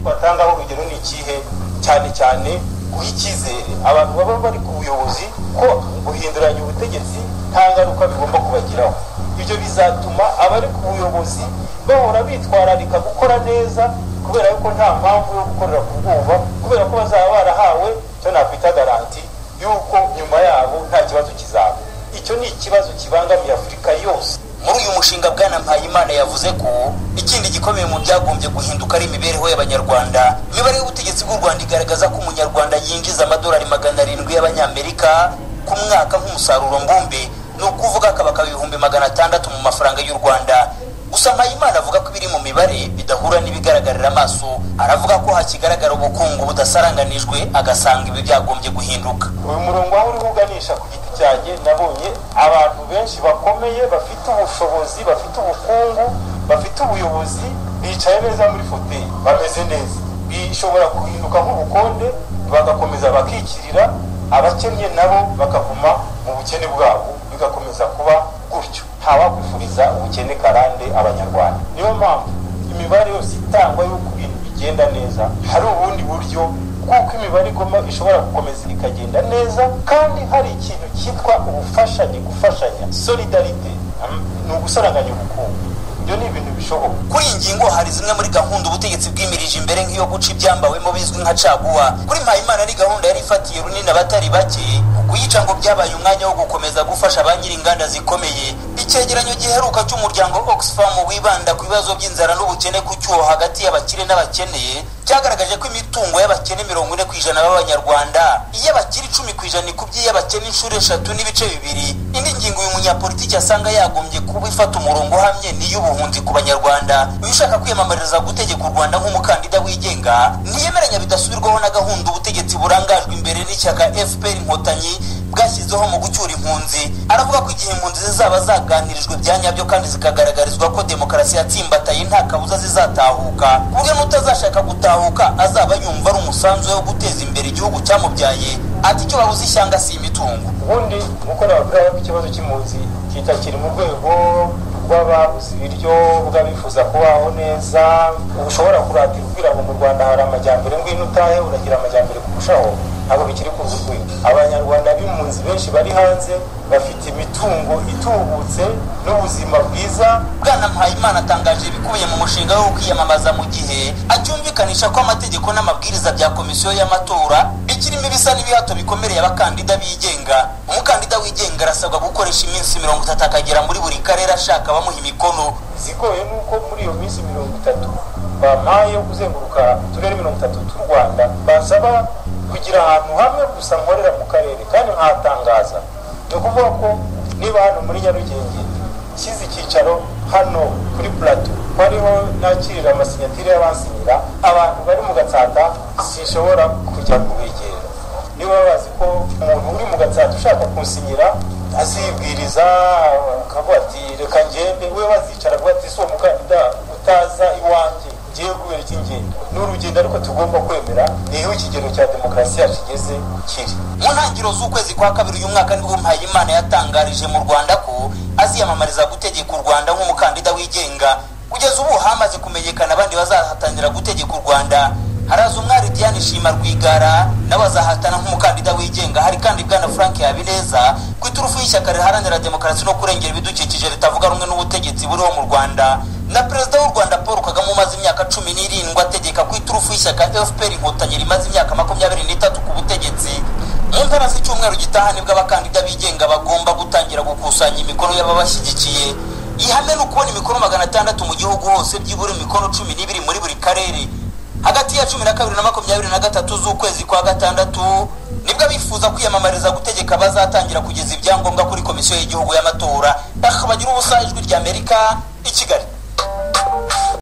batangaho urugero ni ikihe cyane cyane guha icyizere abantu baba bari ku buyobozi ko guhinduranya ubutegetsi nta ngaruka bigomba kubagiraho. Ibyo bizatuma abari ku buyobozi bahora bitwararika gukora neza kubera yuko nta mpamvu yo gukorera ku bwoba, kubera ko bazaba barahawe cyo nakwita garanti yuko nyuma yabo nta kibazo kizaba. Icyo ni ikibazo kibangamiye Afurika yose. Muri uyu mushinga Bwana Mpayimana yavuze ko ikindi gikomeye mu byagombye guhinduka ari imibereho y'Abanyarwanda. Imibare y'ubutegetsi bw'u Rwanda igaragaza ko umunyarwanda yinjiza amadolari 700 y'Abanyamerika ku mwaka nk'umusaruro mbumbe, ni ukuvuga akaba ibihumbi 600 mu mafaranga y'u Rwanda. Gusa Mpayimana avuga ko biri mu mibare bidahura n'ibigaragarira amaso. Aravuga ko hakigaragara ubukungu budasaranganijwe, agasanga ibi byagombye guhinduka. Uyu murongo aho uri kuganisha ku giti cyanjye, nabonye abantu benshi bakomeye bafite ubushobozi, bafite ubukungu, bafite ubuyobozi, bicaye neza muri foteye, bameze neza. Bishobora guhinduka nk'ubukonde bagakomeza bakikirira, abakennye nabo bakavuma mu bukene bwabo, bigakomeza kuba gutyo. Ntawakwifuriza ubukene karande Abanyarwanda. Niyo mpamvu imibare yose itangwa y'uko ibintu bigenda neza, hari ubundi buryo kuko imibare ishobora gukomeza ikagenda neza, kandi hari ikintu cyitwa ubufashanye, gufashanya, solidarite, ni ugusaranganya ubukungu. Ibyo ni ibintu bishoboka. Kuri iyi ngingo hari zimwe muri gahunda ubutegetsi bwimirije imbere nk'iyo guca ibyambawemo bizwi nka caguwa. Kuri Mpayimana ni gahunda yari ifatiye runini abatari bake, kuyica ngo byabaye umwanya wo gukomeza gufasha ba nyir'inganda zikomeye. Icyegeranyo giheruka cy'umuryango Oxfam wibanda ku bibazo by'inzara n'ubukene ku cyuho hagati y'abakire n'abakeneye cyagaragaje ko imitungo y'abakene 40% b'Abanyarwanda, iy'abakire 10% ikubye y'abakene inshuro 3.2. Indi ngingo uyu munyapolitiki asanga yagombye kuba ifata umurongo uhamye ni y'ubuhunzi ku Banyarwanda. Uyu ushaka kwiyamamariza gutegeka u Rwanda nk'umukandida wigenga ntiyemeranya bidasubirwaho na gahunda ubutegetsi burangajwe imbere n'ishyaka FPR Inkotanyi bwashyizeho mu gucyura impunzi. Aravuga ko igihe impunzi zizaba zaganirijwe byanyabyo kandi zikagaragarizwa ko demokarasi yatsimbataye nta kabuza zizatahuka, kuburyo n'utazashaka gutahuka azaba yumva ari umusanzu wo guteza imbere igihugu cyamubyaye. Ati icyo babuze ishyanga si imitungo. Ubundi nkuko navuga ko ikibazo cy'impunzi kitakiri mu rwego rw'ababuze ibiryo, bw'abifuza kubaho neza. Ushobora kuratira ubwira ngo mu Rwanda hari amajyambere, ngwino utahe uragira amajyambere kurushaho. Abo bikiri ku rwego. Abanyarwanda b'impunzi benshi bari hanze bafite imitungo itubutse n'ubuzima bwiza. Bwana Mpayimana atangaje ibikubiye mu mushinga wo kwiyamamaza mu gihe acyumvikanisha ko amategeko n'amabwiriza bya komisiyo y'amatora bikirimo ibisa n'ibihato bikomereye abakandida bigenga. Umukandida wigenga arasabwa gukoresha iminsi 30 akagera muri buri karere ashaka bamuha imikono. Zigoye nuko muri iyo minsi 30 bamaye kuzenguruka turere 30 tw'u Rwanda, basaba kugira ahantu hamwe gusa nkorera mu karere, kandi nkatangaza no kuvuga ko niba hano muri Nyarugenge kizi icyicaro hano kuri plateau hariho nakirira amasinyatire y'abansinyira, abantu bari mu Gatsata sishobora kujya kubegera. Niba bazi ko umuntu uri mu Gatsata ushaka kunsinyira azibwiriza akavuga ati reka ngende, we bazicara avuga ati so mukandida utaza iwanjye ngiye kubera iki ngenda. N'urugendo ariko tugomba kwemera niho ikigero cya demokarasi kigeze kiri. Mu ntangiriro z'ukwezi kwa kabiri uyu mwaka nibwo Mpayimana yatangarije mu Rwanda ko aziyamamariza gutegeka u Rwanda nk'umukandida wigenga. Kugeza ubu hamaze kumenyekana abandi bazahatanira gutegeka u Rwanda. Haraza umwari Diane Shima Rwigara nawe azahatana nk'umukandida wigenga. Hari kandi Bwana Frank Habineza ku iturufu y'ishyaka riharanira demokarasi no kurengera ibidukikije ritavuga rumwe n'ubutegetsi buriho mu Rwanda, na Perezida w'u Rwanda Paul Kagame umaze imyaka 17 ategeka ku iturufu y'ishyaka FPR Inkotanyi rimaze imyaka 23 ku butegetsi. Mu mpera z'icyumweru gitaha nibwo abakandida bigenga bagomba gutangira gukusanya imikono y'ababashyigikiye. Ihame no kubona imikono 600 mu gihugu hose, byibura imikono 12 muri buri karere. Hagati ya 12 na 23 z'ukwezi kwa gatandatu nibwo abifuza kwiyamamariza gutegeka bazatangira kugeza ibyangombwa kuri komisiyo y'igihugu y'amatora. Bagira ubusa ijwi ry'Amerika i Kigali.